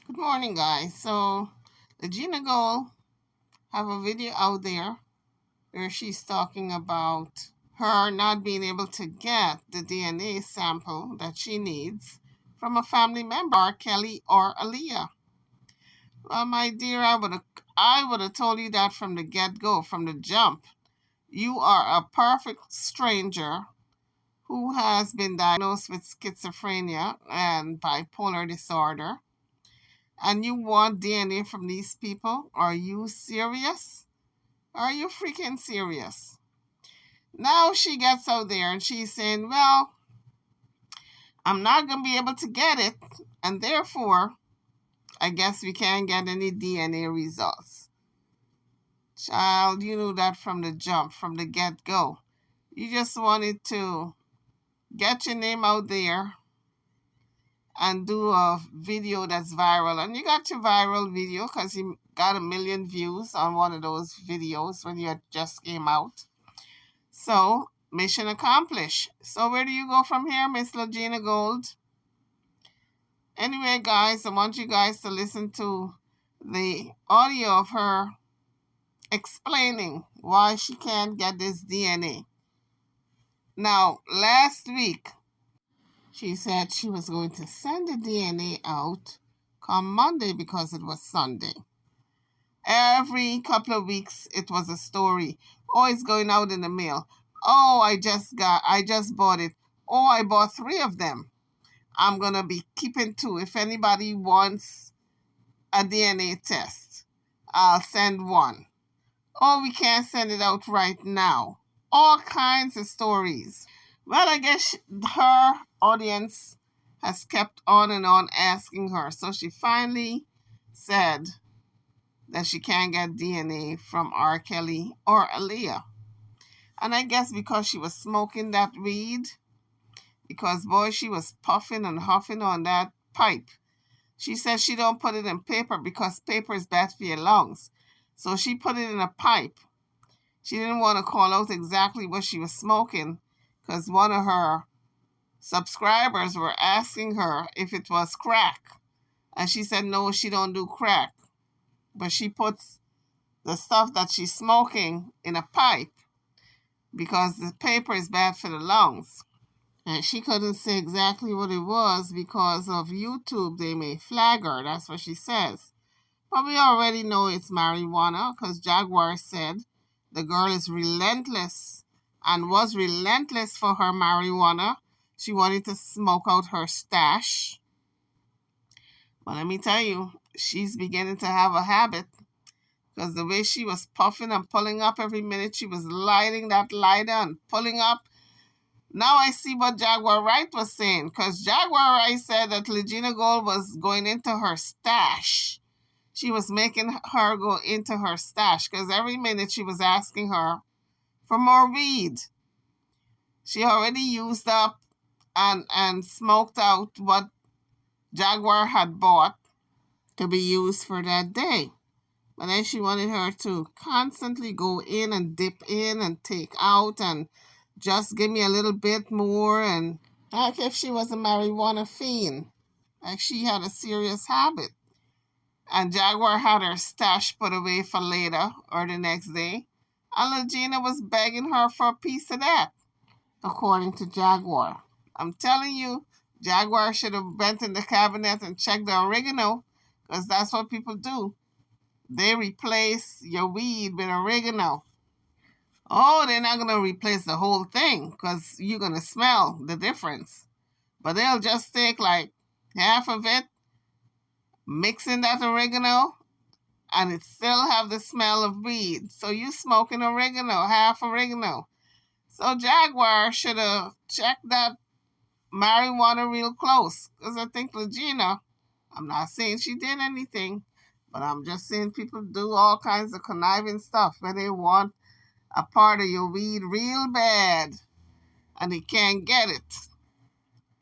Good morning, guys. So, Lagena Gold have a video out there where she's talking about her not being able to get the DNA sample that she needs from a family member, R. Kelly or Aaliyah. Well, my dear, I would have told you that from the get-go, from the jump. You are a perfect stranger who has been diagnosed with schizophrenia and bipolar disorder, and you want DNA from these people? Are you serious? Are you freaking serious? Now she gets out there and she's saying, well, I'm not going to be able to get it, and therefore, I guess we can't get any DNA results. Child, you knew that from the jump, from the get-go. You just wanted to get your name out there and do a video that's viral. And you got your viral video because you got 1 million views on one of those videos when you had just came out. So, mission accomplished. So where do you go from here, Miss Lagena Gold? Anyway, guys, I want you guys to listen to the audio of her explaining why she can't get this DNA. Now, last week, she said she was going to send the DNA out come Monday because it was Sunday. Every couple of weeks, it was a story. Oh, it's going out in the mail. Oh, I just bought it. Oh, I bought 3 of them. I'm going to be keeping 2. If anybody wants a DNA test, I'll send 1. Oh, we can't send it out right now. All kinds of stories. Well, I guess her audience has kept on and on asking her. So she finally said that she can't get DNA from R. Kelly or Aaliyah. And I guess because she was smoking that weed, because, boy, she was puffing and huffing on that pipe. She said she don't put it in paper because paper is bad for your lungs. So she put it in a pipe. She didn't want to call out exactly what she was smoking because one of her subscribers were asking her if it was crack. And she said, no, she don't do crack. But she puts the stuff that she's smoking in a pipe because the paper is bad for the lungs. And she couldn't say exactly what it was because of YouTube. They may flag her. That's what she says. But we already know it's marijuana because Jaguar said the girl is relentless and was relentless for her marijuana. She wanted to smoke out her stash. But let me tell you, she's beginning to have a habit because the way she was puffing and pulling up every minute, she was lighting that lighter and pulling up. Now I see what Jaguar Wright was saying, because Jaguar Wright said that Lagena Gold was going into her stash. She was making her go into her stash because every minute she was asking her for more weed. She already used up and smoked out what Jaguar had bought to be used for that day. But then she wanted her to constantly go in and dip in and take out and just give me a little bit more, and like if she was a marijuana fiend, like she had a serious habit. And Jaguar had her stash put away for later or the next day, and Lagena was begging her for a piece of that, according to Jaguar. I'm telling you, Jaguar should have went in the cabinet and checked the oregano, because that's what people do. They replace your weed with oregano. Oh, they're not going to replace the whole thing because you're going to smell the difference. But they'll just take like half of it, mix in that oregano, and it still have the smell of weed. So you smoking oregano, half oregano. So Jaguar should have checked that marijuana real close, because I think Lagena, I'm not saying she did anything, but I'm just saying people do all kinds of conniving stuff when they want a part of your weed real bad and they can't get it.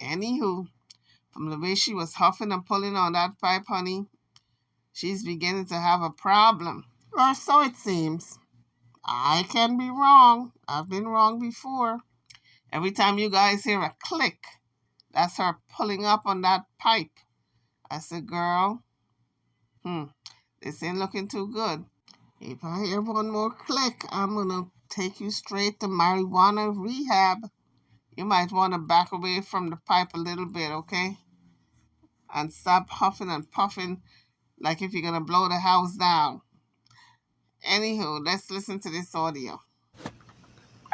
Anywho, from the way she was huffing and pulling on that pipe, honey, she's beginning to have a problem. Or so it seems. I can be wrong. I've been wrong before. Every time you guys hear a click, that's her pulling up on that pipe. I said, girl, This ain't looking too good. If I hear one more click, I'm going to take you straight to marijuana rehab. You might want to back away from the pipe a little bit, okay? And stop huffing and puffing like if you're going to blow the house down. Anywho, let's listen to this audio.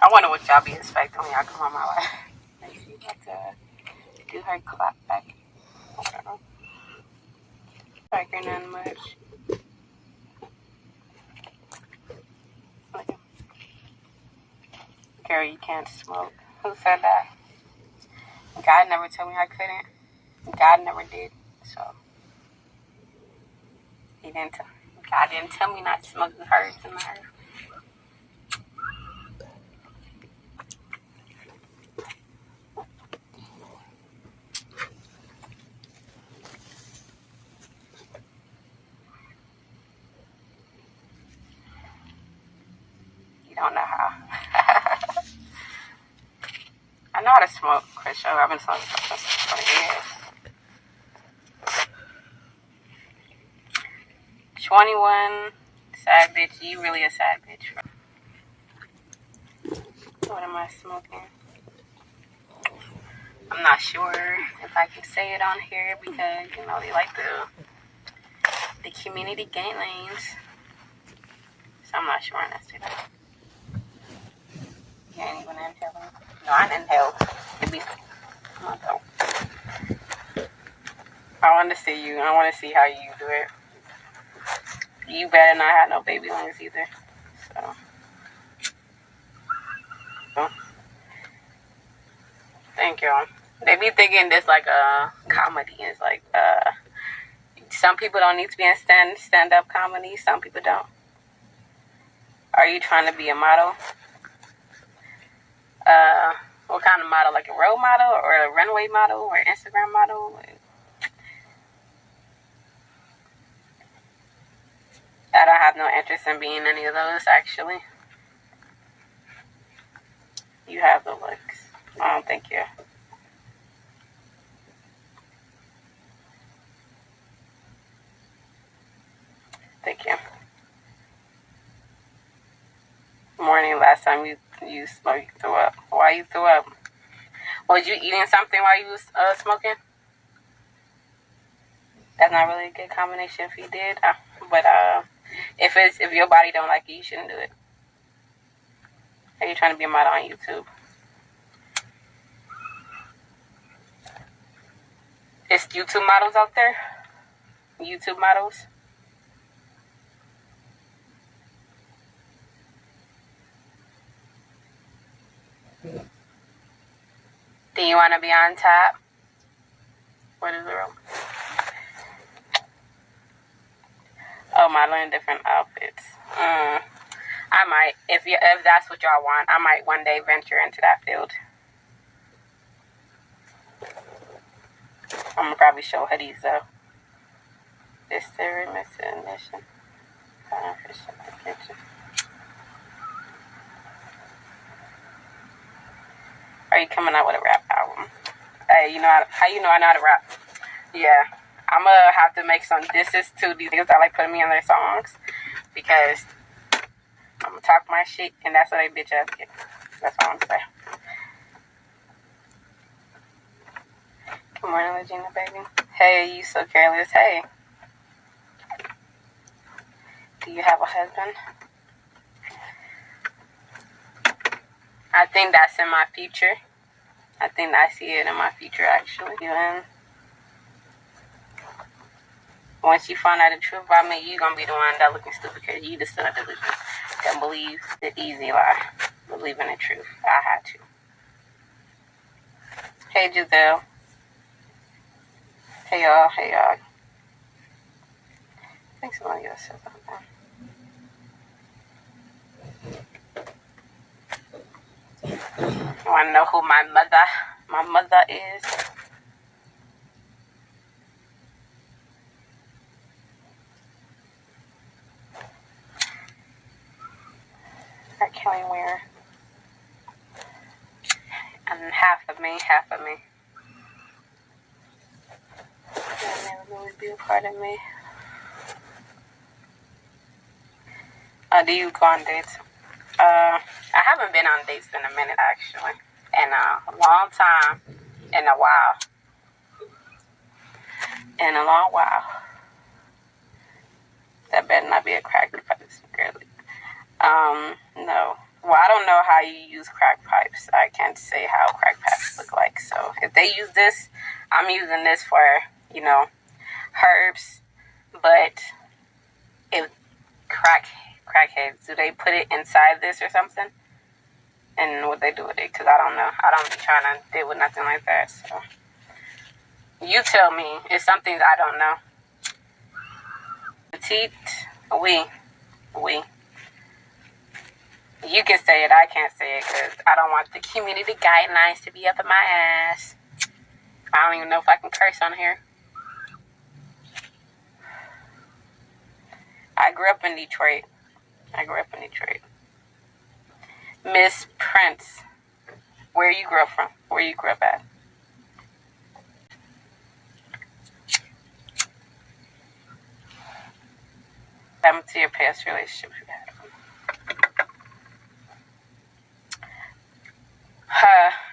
I wonder what y'all be expecting when y'all come on my life. She about to do her clap back. I don't know. Like her not much. Girl, you can't smoke. Who said that? God never told me I couldn't. God never did. So God didn't tell me not to smoke. It hurts and hurts. You don't know how. I know how to smoke, Chris. I've been smoking since 20 years. 21, sad bitch. You really a sad bitch. What am I smoking? I'm not sure if I can say it on here because, you know, they like the community guidelines. So I'm not sure on that. You ain't even inhaling. No, I inhaled. I want to see you. I want to see how you do it. You better not have no baby lungs either. So, thank you. They be thinking this like a comedy. It's like, some people don't need to be in stand-up comedy. Some people don't. Are you trying to be a model? What kind of model? Like a role model or a runway model or Instagram model? I don't have no interest in being any of those, actually. You have the looks. I don't think you. Thank you. Morning, last time you smoked, you threw up. Why you threw up? Was you eating something while you was smoking? That's not really a good combination if you did. But if your body don't like it, you shouldn't do it. Are you trying to be a model on YouTube? It's YouTube models out there? YouTube models? Do you want to be on top? What is the room? Oh, modeling different outfits. I might, if that's what y'all want, I might one day venture into that field. I'm gonna probably show hoodies though. This theory missing mission. The kitchen. Are you coming out with a rap album? Hey, how you know I know how to rap? Yeah, I'm gonna have to make some disses to these niggas that like putting me on their songs because I'm gonna talk my shit and that's what they bitch ass get. That's all I'm saying. Good morning, Lagena, baby. Hey, you so careless. Hey. Do you have a husband? I think that's in my future. I think I see it in my future, actually. And once you find out the truth about me, you're going to be the one that looking stupid because you just don't believe the easy lie. Believe in the truth. I had to. Hey, Giselle. Hey, y'all. Hey, y'all. I think somebody else said something. I want to know who my mother is. I can't wear. And half of me. That never really be a part of me. Do you go on dates? I haven't been on dates in a minute, actually. In a long time. In a while. In a long while. That better not be a crack pipe, girly. No. Well, I don't know how you use crack pipes. I can't say how crack pipes look like. So if they use this, I'm using this for, herbs. But if crackheads, do they put it inside this or something? And what they do with it? Because I don't know. I don't be trying to deal with nothing like that. So you tell me. It's something that I don't know. Petite, oui. You can say it. I can't say it because I don't want the community guidelines to be up in my ass. I don't even know if I can curse on here. I grew up in Detroit. Miss Prince, where you grew up from? Where you grew up at? What happened to your past relationships you had?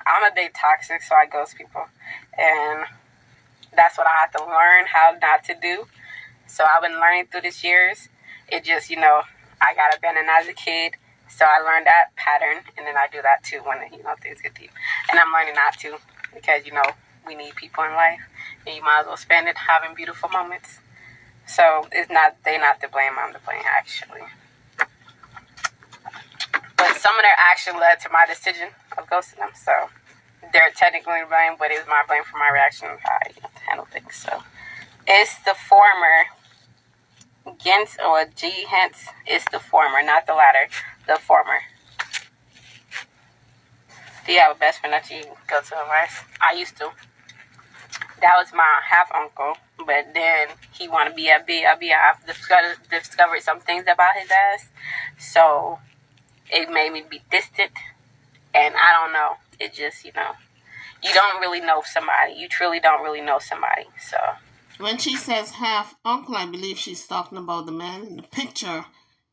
I'm a bit toxic, so I ghost people. And that's what I have to learn how not to do. So I've been learning through these years. It just, I got abandoned as a kid. So I learned that pattern, and then I do that too when, things get deep. And I'm learning not to because, we need people in life. And you might as well spend it having beautiful moments. So they not to blame, I'm to blame, actually. But some of their action led to my decision of ghosting them. So they're technically to blame, but it was my blame for my reaction of how I handle things. So it's the former. Gens or G hence is the former, not the latter. The former. Do you have a best friend that you go to him, right? I used to. That was my half uncle, but then he wanted to be a B. I've discovered some things about his ass, so it made me be distant. And I don't know. It just, you don't really know somebody. You truly don't really know somebody. So when she says half uncle, I believe she's talking about the man in the picture.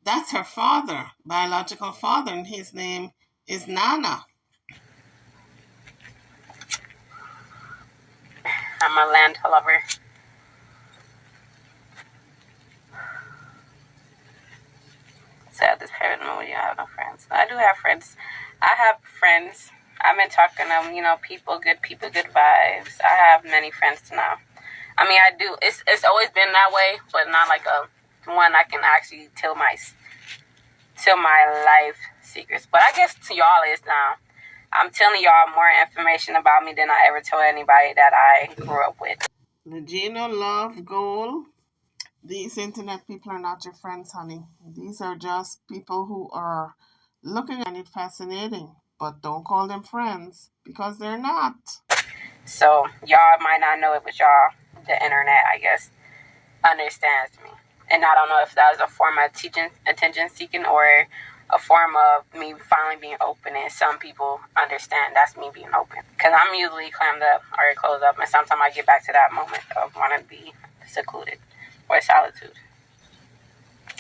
That's her father, biological father, and his name is Nana. I'm a land lover. So at this parent moment, you have no friends. I do have friends. I have friends. I've been talking to them, people, good vibes. I have many friends now. I mean, I do. It's always been that way, but not like one I can actually tell my life secrets. But I guess to y'all is now. I'm telling y'all more information about me than I ever told anybody that I grew up with. Lagena, love, goal. These internet people are not your friends, honey. These are just people who are looking at it fascinating, but don't call them friends because they're not. So y'all might not know it, but y'all, the internet, I guess, understands me. And I don't know if that was a form of attention seeking or a form of me finally being open, and some people understand that's me being open. Because I'm usually clammed up or closed up, and sometimes I get back to that moment of wanting to be secluded or solitude.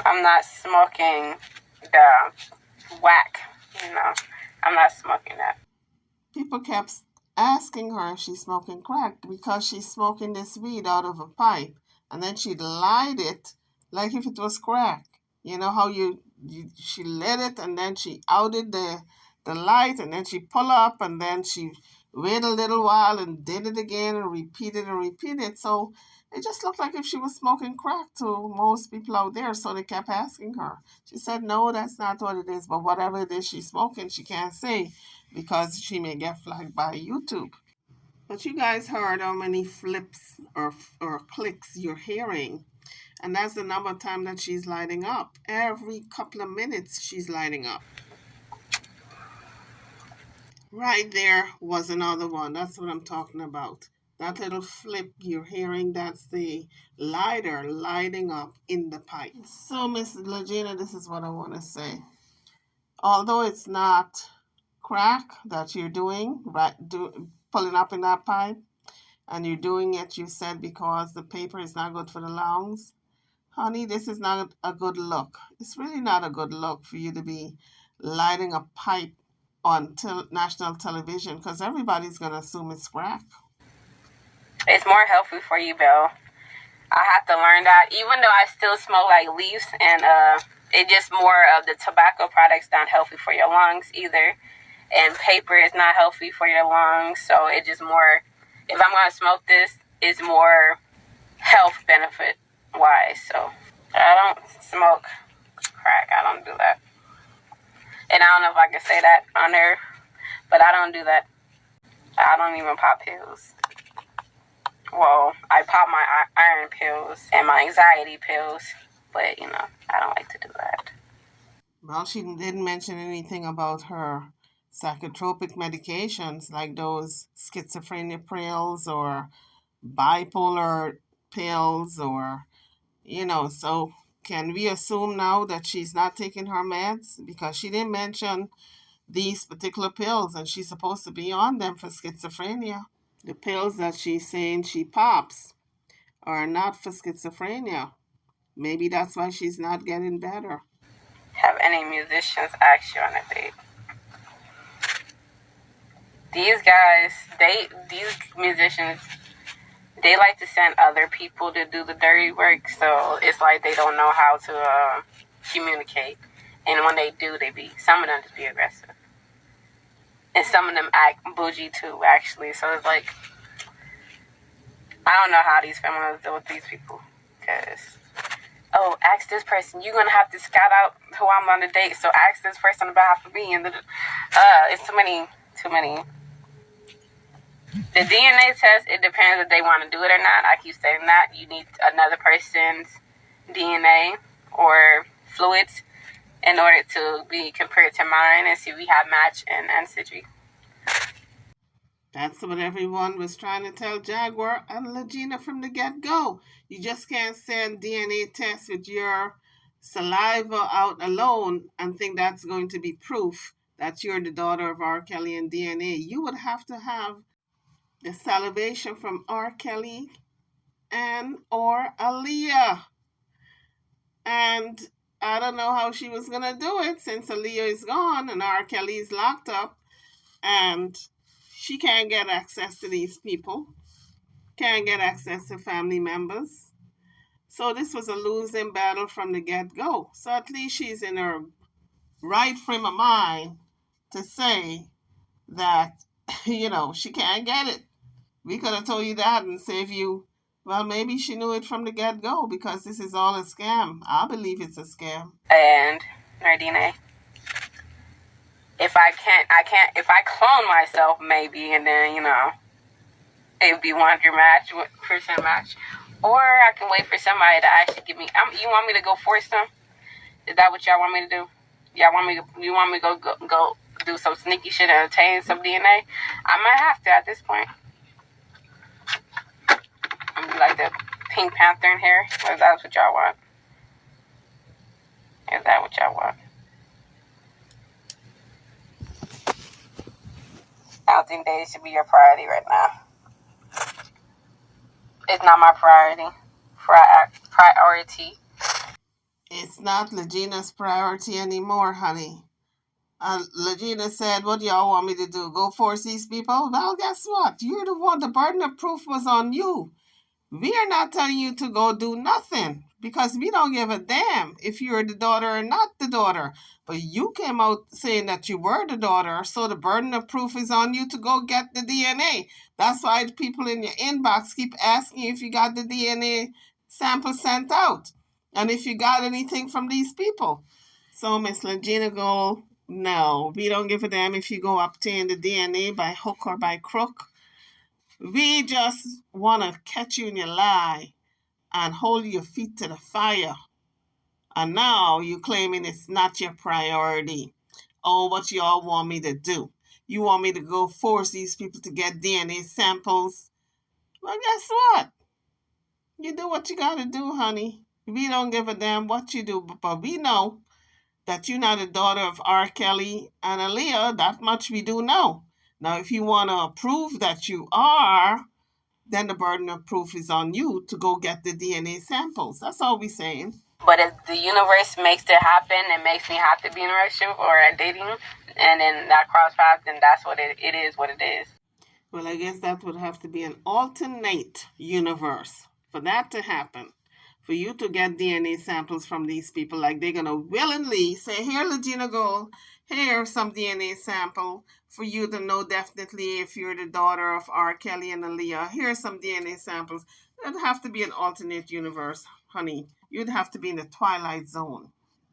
I'm not smoking the whack, I'm not smoking that. People kept asking her if she's smoking crack because she's smoking this weed out of a pipe, and then she'd light it like if it was crack. You know how she lit it and then she outed the light, and then she pull up and then she wait a little while and did it again and repeated. So it just looked like if she was smoking crack to most people out there. So they kept asking her. She said, no, that's not what it is. But whatever it is she's smoking, she can't say because she may get flagged by YouTube. But you guys heard how many flips or clicks you're hearing. And that's the number of time that she's lighting up. Every couple of minutes, she's lighting up. Right there was another one. That's what I'm talking about. That little flip you're hearing, that's the lighter lighting up in the pipe. So, Miss Lagena, this is what I want to say. Although it's not crack that you're doing, pulling up in that pipe, and you're doing it, you said, because the paper is not good for the lungs. Honey, this is not a good look. It's really not a good look for you to be lighting a pipe on national television because everybody's going to assume it's crack. It's more healthy for you, Bill. I have to learn that. Even though I still smoke like leaves, and it just more of the tobacco products not healthy for your lungs either. And paper is not healthy for your lungs. So it just more, if I'm going to smoke this, it's more health benefit wise. So I don't smoke crack. I don't do that. And I don't know if I can say that on there, but I don't do that. I don't even pop pills. Well, I pop my iron pills and my anxiety pills, but you know, I don't like to do that. Well, she didn't mention anything about her psychotropic medications like those schizophrenia pills or bipolar pills or, so can we assume now that she's not taking her meds? Because she didn't mention these particular pills and she's supposed to be on them for schizophrenia. The pills that she's saying she pops are not for schizophrenia. Maybe that's why she's not getting better. Have any musicians asked you on a date? These guys, these musicians, they like to send other people to do the dirty work, so it's like they don't know how to communicate. And when they do, some of them just be aggressive. And some of them act bougie too, actually. So it's like, I don't know how these feminists deal with these people. Because, ask this person. You're going to have to scout out who I'm on the date. So ask this person on behalf of me. And it's too many. The DNA test, it depends if they want to do it or not. I keep saying that. You need another person's DNA or fluids in order to be compared to mine and see if we have match and ancestry. That's what everyone was trying to tell Jaguar and Lagena from the get-go. You just can't send DNA tests with your saliva out alone and think that's going to be proof that you're the daughter of R. Kelly and DNA. You would have to have the salivation from R. Kelly and or Aaliyah. And I don't know how she was going to do it since Aaliyah is gone and R. Kelly is locked up and she can't get access to these people, can't get access to family members. So this was a losing battle from the get-go. So at least she's in her right frame of mind to say that, she can't get it. We could have told you that and saved you. Well, maybe she knew it from the get-go because this is all a scam. I believe it's a scam. And Nardine, if I clone myself maybe, and then, it would be 100% match. Or I can wait for somebody to actually give me, you want me to go force them? Is that what y'all want me to do? You want me to go do some sneaky shit and obtain some DNA? I might have to at this point. I'm gonna be like the Pink Panther in here. If that's what y'all want. Is that what y'all want? I don't think they should be your priority right now. It's not my priority. Priority. It's not Legena's priority anymore, honey. Lagena said, what do y'all want me to do? Go force these people? Well, guess what? You're the one. The burden of proof was on you. We are not telling you to go do nothing because we don't give a damn if you're the daughter or not the daughter. But you came out saying that you were the daughter, so the burden of proof is on you to go get the DNA. That's why the people in your inbox keep asking if you got the DNA sample sent out and if you got anything from these people. So Miss Lagena go, no, we don't give a damn if you go obtain the DNA by hook or by crook. We just want to catch you in your lie and hold your feet to the fire. And now you're claiming it's not your priority. Oh, what y'all want me to do? You want me to go force these people to get DNA samples? Well, guess what? You do what you got to do, honey. We don't give a damn what you do, but we know that you're not a daughter of R. Kelly and Aaliyah. That much we do know. Now, if you want to prove that you are, then the burden of proof is on you to go get the DNA samples. That's all we're saying. But if the universe makes it happen and makes me have to be in a relationship or dating, and then that cross paths, then that's what it is what it is. Well, I guess that would have to be an alternate universe for that to happen. For you to get DNA samples from these people, like they're going to willingly say, here, Lagena Gold, here's some DNA sample for you to know definitely if you're the daughter of R. Kelly and Aaliyah. Here's some DNA samples. It'd have to be an alternate universe, honey. You'd have to be in the Twilight Zone.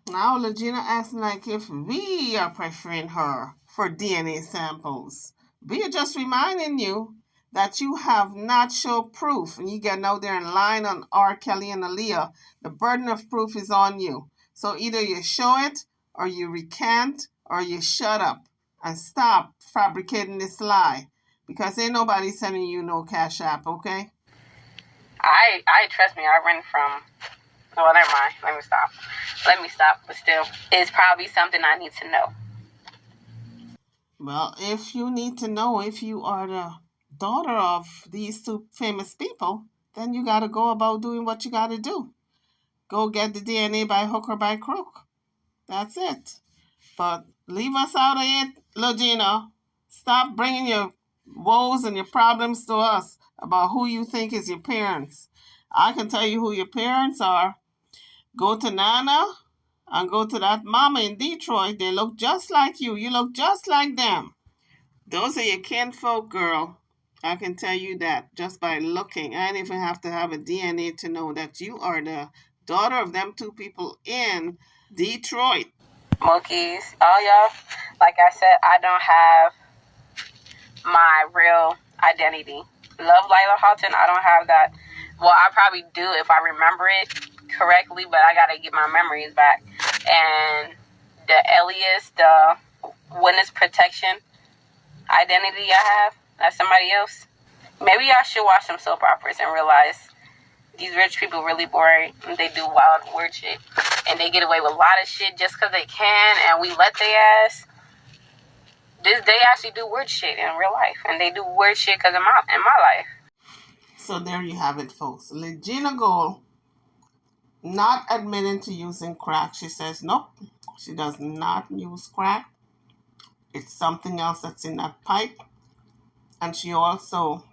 Now, Lagena asking like if we are pressuring her for DNA samples. We are just reminding you that you have not shown proof, and you get out there and lying on R. Kelly and Aaliyah. The burden of proof is on you. So either you show it, or you recant, or you shut up and stop fabricating this lie, because ain't nobody sending you no Cash App, okay? I trust me. I run from. Well, never mind. Let me stop. But still, it's probably something I need to know. Well, if you need to know if you are the daughter of these two famous people, then you got to go about doing what you got to do. Go get the DNA by hook or by crook. That's it. But leave us out of it, Lagena. Stop bringing your woes and your problems to us about who you think is your parents. I can tell you who your parents are. Go to Nana and go to that mama in Detroit. They look just like you. You look just like them. Those are your kinfolk, girl. I can tell you that just by looking. I don't even have to have a DNA to know that you are the daughter of them two people in Detroit. Monkeys, all y'all. Like I said, I don't have my real identity. Love Lila Houghton, I don't have that. Well, I probably do if I remember it correctly, but I gotta get my memories back. And the alias, the witness protection identity I have, that's somebody else. Maybe I should watch some soap operas and realize these rich people really boring. They do wild, weird shit. And they get away with a lot of shit just because they can, and we let their ass. They actually do weird shit in real life. And they do weird shit because in my life. So there you have it, folks. Lagena Gold not admitting to using crack. She says, nope, she does not use crack. It's something else that's in that pipe. And she also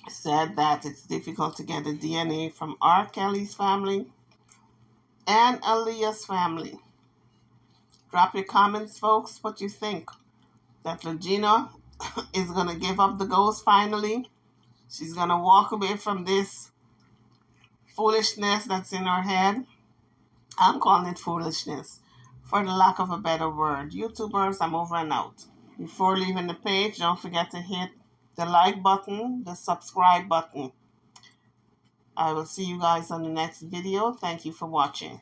said that it's difficult to get the DNA from R. Kelly's family and Aaliyah's family. Drop your comments, folks, what you think. That Lagena is going to give up the ghost finally. She's going to walk away from this foolishness that's in her head. I'm calling it foolishness, for the lack of a better word. YouTubers, I'm over and out. Before leaving the page, don't forget to hit the like button, the subscribe button. I will see you guys on the next video. Thank you for watching.